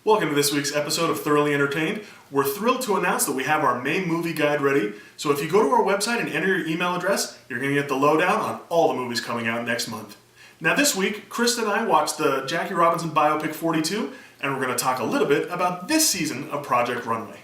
Welcome to this week's episode of Thoroughly Entertained. We're thrilled to announce that we have our May movie guide ready. So if you go to our website and enter your email address, you're going to get the lowdown on all the movies coming out next month. Now this week, Krista and I watched the Jackie Robinson biopic 42, and we're going to talk a little bit about this season of Project Runway.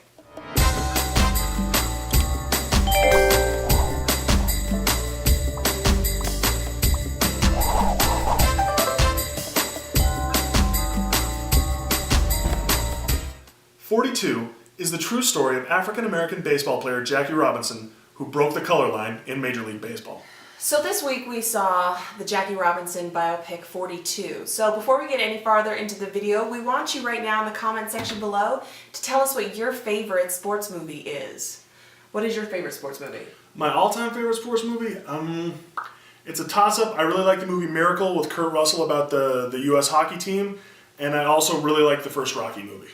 "42" is the true story of African-American baseball player Jackie Robinson, who broke the color line in Major League Baseball. So this week we saw the Jackie Robinson biopic 42. So before we get any farther into the video, we want you right now in the comment section below to tell us what your favorite sports movie is. What is your favorite sports movie? My all-time favorite sports movie? It's a toss-up. I really like the movie Miracle with Kurt Russell about the U.S. hockey team, and I also really like the first Rocky movie.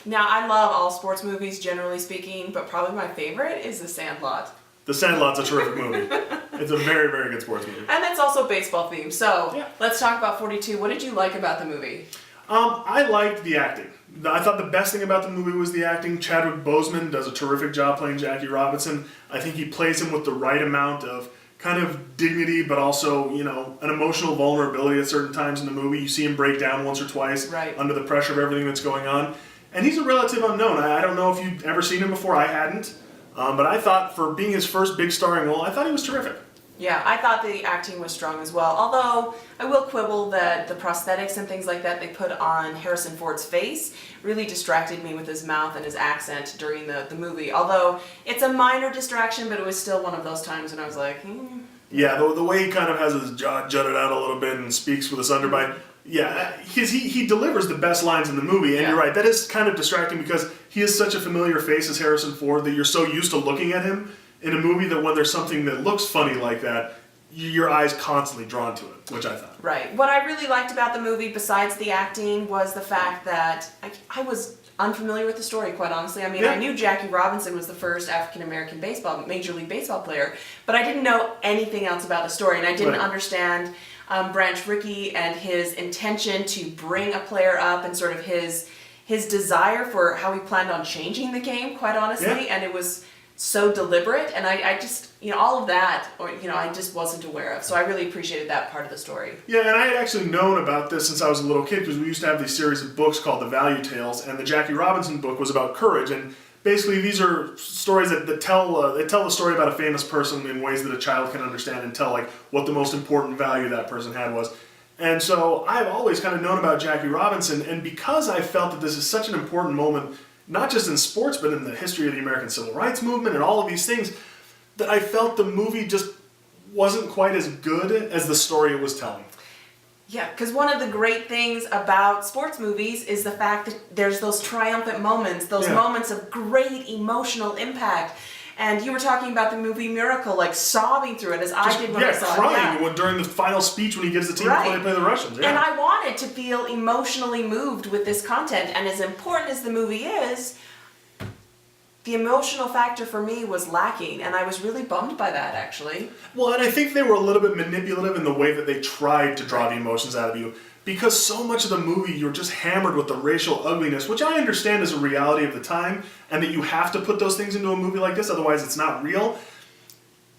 Now I love all sports movies generally speaking, but probably my favorite is The Sandlot. The Sandlot's a terrific movie. It's a very, very good sports movie. And it's also baseball themed. So yeah. Let's talk about 42. What did you like about the movie? I liked the acting. I thought the best thing about the movie was the acting. Chadwick Boseman does a terrific job playing Jackie Robinson. I think he plays him with the right amount of kind of dignity, but also, an emotional vulnerability at certain times in the movie. You see him break down once or twice under the pressure of everything that's going on. And he's a relative unknown. I don't know if you've ever seen him before. I hadn't. But I thought for being his first big starring role, I thought he was terrific. Yeah, I thought the acting was strong as well. Although, I will quibble that the prosthetics and things like that they put on Harrison Ford's face really distracted me with his mouth and his accent during the movie. Although, it's a minor distraction, but it was still one of those times when I was like, Yeah, the way he kind of has his jaw jutted out a little bit and speaks with his underbite. Yeah, he delivers the best lines in the movie, and you're right, that is kind of distracting because he is such a familiar face as Harrison Ford that you're so used to looking at him in a movie that when there's something that looks funny like that, your eyes constantly drawn to it, which I thought. Right. What I really liked about the movie, besides the acting, was the fact that I was unfamiliar with the story, quite honestly. I mean, I knew Jackie Robinson was the first African-American Major League Baseball player, but I didn't know anything else about the story, and I didn't understand Branch Rickey and his intention to bring a player up and sort of his desire for how he planned on changing the game, quite honestly, and it was so deliberate, and I just, all of that, I just wasn't aware of, so I really appreciated that part of the story. Yeah, and I had actually known about this since I was a little kid, because we used to have these series of books called The Value Tales, and the Jackie Robinson book was about courage, and basically these are stories that tell the story about a famous person in ways that a child can understand and tell what the most important value that person had was. And so I've always kind of known about Jackie Robinson, and because I felt that this is such an important moment, not just in sports, but in the history of the American Civil Rights Movement and all of these things, that I felt the movie just wasn't quite as good as the story it was telling. Yeah, because one of the great things about sports movies is the fact that there's those triumphant moments, those moments of great emotional impact. And you were talking about the movie Miracle, sobbing through it, as I did when I saw it. Crying during the final speech when he gives the team before they play the Russians. Yeah. And I wanted to feel emotionally moved with this content. And as important as the movie is, the emotional factor for me was lacking, and I was really bummed by that, actually. Well, and I think they were a little bit manipulative in the way that they tried to draw the emotions out of you, because so much of the movie you're just hammered with the racial ugliness, which I understand is a reality of the time, and that you have to put those things into a movie like this, otherwise it's not real.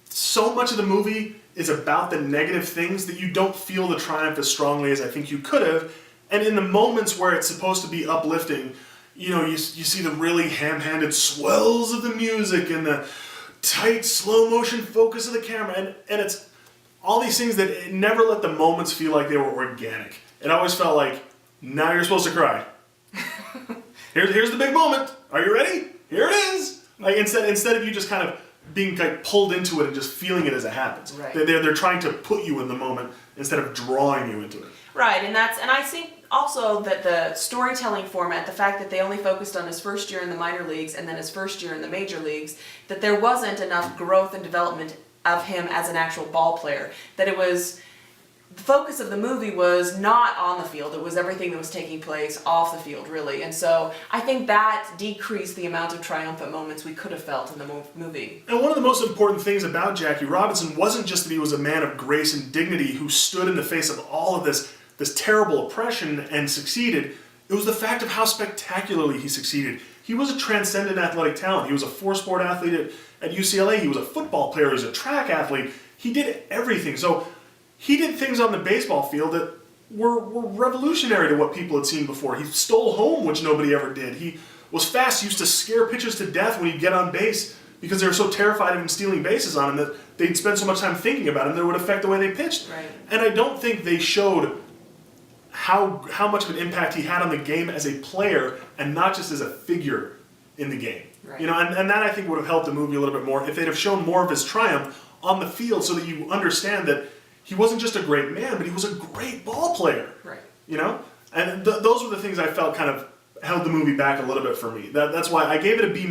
So much of the movie is about the negative things that you don't feel the triumph as strongly as I think you could have, and in the moments where it's supposed to be uplifting, you see the really ham-handed swells of the music and the tight slow motion focus of the camera, and it's all these things that it never let the moments feel like they were organic. It always felt like, now you're supposed to cry. Here's the big moment. Are you ready? Here it is. Instead of you just kind of being pulled into it and just feeling it as it happens. Right. They're trying to put you in the moment instead of drawing you into it. Right, and I think also that the storytelling format, the fact that they only focused on his first year in the minor leagues and then his first year in the major leagues, that there wasn't enough growth and development of him as an actual ball player. That the focus of the movie was not on the field, it was everything that was taking place off the field, really. And so I think that decreased the amount of triumphant moments we could have felt in the movie. And one of the most important things about Jackie Robinson wasn't just that he was a man of grace and dignity who stood in the face of all of this this terrible oppression and succeeded. It was the fact of how spectacularly he succeeded. He was a transcendent athletic talent. He was a four-sport athlete at UCLA. He was a football player. He was a track athlete. He did everything. So he did things on the baseball field that were revolutionary to what people had seen before. He stole home, which nobody ever did. He was fast. He used to scare pitchers to death when he'd get on base because they were so terrified of him stealing bases on him that they'd spend so much time thinking about him that it would affect the way they pitched. Right. And I don't think they showed how much of an impact he had on the game as a player and not just as a figure in the game. Right. You know, and that I think would have helped the movie a little bit more if they'd have shown more of his triumph on the field so that you understand that he wasn't just a great man, but he was a great ball player. Right. You know? And those were the things I felt kind of held the movie back a little bit for me. That's why I gave it a B-,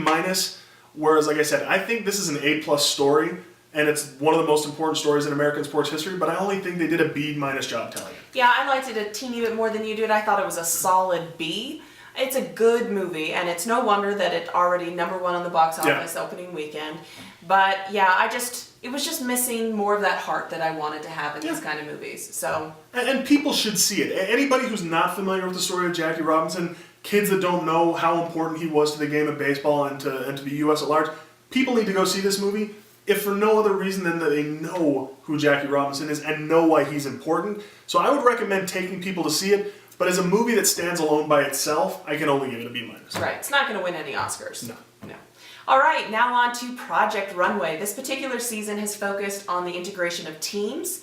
whereas, like I said, I think this is an A+ story, and it's one of the most important stories in American sports history, but I only think they did a B- job telling it. Yeah, I liked it a teeny bit more than you did. I thought it was a solid B. It's a good movie, and it's no wonder that it already #1 on the box office opening weekend. But yeah, it was just missing more of that heart that I wanted to have in these kind of movies. So. And people should see it. Anybody who's not familiar with the story of Jackie Robinson, kids that don't know how important he was to the game of baseball and to the U.S. at large, people need to go see this movie, if for no other reason than that they know who Jackie Robinson is and know why he's important. So I would recommend taking people to see it, but as a movie that stands alone by itself, I can only give it a B-. Right, it's not going to win any Oscars. No. All right, now on to Project Runway. This particular season has focused on the integration of teams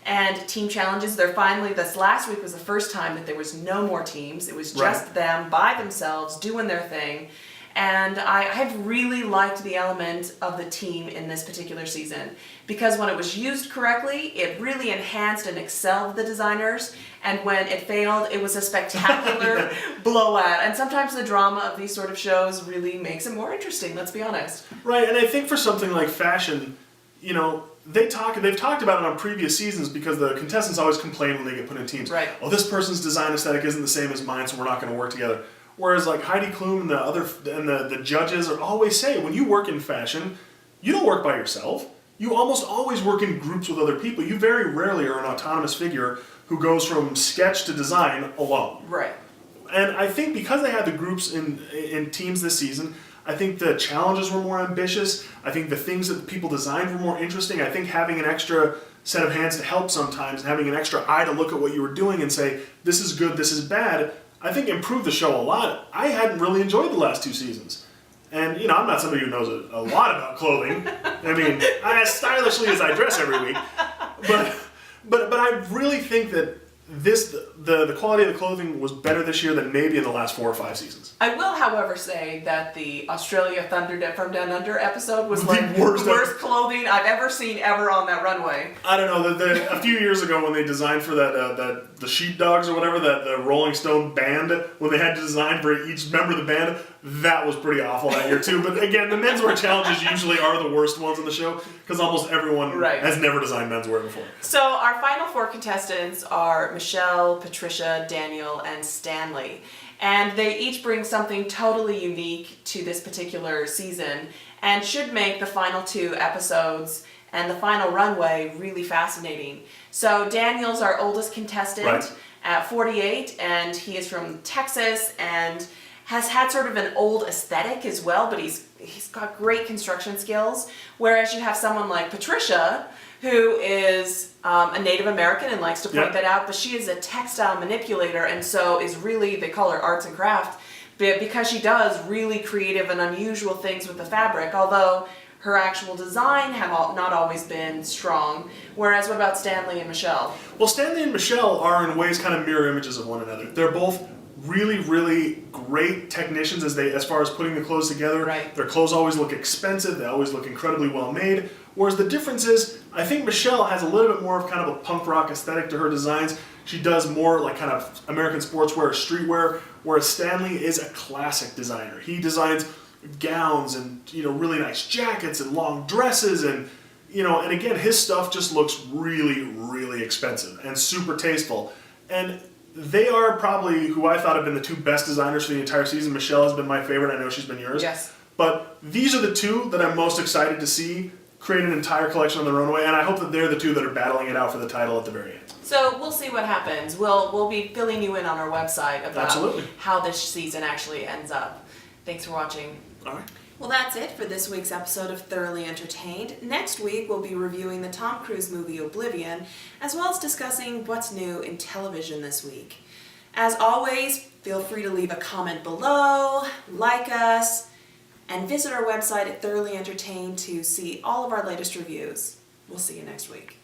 and team challenges. This last week was the first time that there was no more teams. It was just them by themselves doing their thing. And I have really liked the element of the team in this particular season because when it was used correctly, it really enhanced and excelled the designers. And when it failed, it was a spectacular blowout. And sometimes the drama of these sort of shows really makes it more interesting, let's be honest. Right, and I think for something like fashion, you know, they've talked about it on previous seasons because the contestants always complain when they get put in teams. Right. Oh, this person's design aesthetic isn't the same as mine, so we're not going to work together. Whereas like Heidi Klum and the judges are always say, when you work in fashion, you don't work by yourself. You almost always work in groups with other people. You very rarely are an autonomous figure who goes from sketch to design alone. Right. And I think because they had the groups in teams this season, I think the challenges were more ambitious. I think the things that people designed were more interesting. I think having an extra set of hands to help sometimes, and having an extra eye to look at what you were doing and say, this is good, this is bad, I think improved the show a lot. I hadn't really enjoyed the last 2 seasons. And, you know, I'm not somebody who knows a lot about clothing. I mean, as stylishly as I dress every week. But I really think that the quality of the clothing was better this year than maybe in the last 4 or 5 seasons. I will, however, say that the Australia Thunder from Down Under episode was like the worst clothing I've ever seen on that runway. I don't know. A few years ago when they designed for the Sheepdogs or whatever, the Rolling Stone band, when they had to design for each member of the band, that was pretty awful that year too. But again, the menswear challenges usually are the worst ones in the show because almost everyone has never designed menswear before. So our final 4 contestants are Michelle, Patricia, Daniel, and Stanley. And they each bring something totally unique to this particular season and should make the final 2 episodes and the final runway really fascinating. So Daniel's our oldest contestant at 48, and he is from Texas and has had sort of an old aesthetic as well, but he's got great construction skills. Whereas you have someone like Patricia, who is a Native American and likes to point that out, but she is a textile manipulator, and so is really, they call her arts and craft, because she does really creative and unusual things with the fabric, although her actual design have not always been strong. Whereas what about Stanley and Michelle? Well, Stanley and Michelle are in ways kind of mirror images of one another. They're both really, really great technicians as far as putting the clothes together. Right. Their clothes always look expensive. They always look incredibly well made. Whereas the difference is, I think Michelle has a little bit more of kind of a punk rock aesthetic to her designs. She does more like kind of American sportswear or streetwear, whereas Stanley is a classic designer. He designs gowns and, you know, really nice jackets and long dresses and, you know, and again, his stuff just looks really, really expensive and super tasteful. And they are probably who I thought have been the 2 best designers for the entire season. Michelle has been my favorite. I know she's been yours. Yes. But these are the 2 that I'm most excited to see create an entire collection on the Runway, and I hope that they're the two that are battling it out for the title at the very end. So we'll see what happens. We'll be filling you in on our website about Absolutely. how this season actually ends up. Thanks for watching. All right. Well, that's it for this week's episode of Thoroughly Entertained. Next week, we'll be reviewing the Tom Cruise movie Oblivion, as well as discussing what's new in television this week. As always, feel free to leave a comment below, like us, and visit our website at Thoroughly Entertained to see all of our latest reviews. We'll see you next week.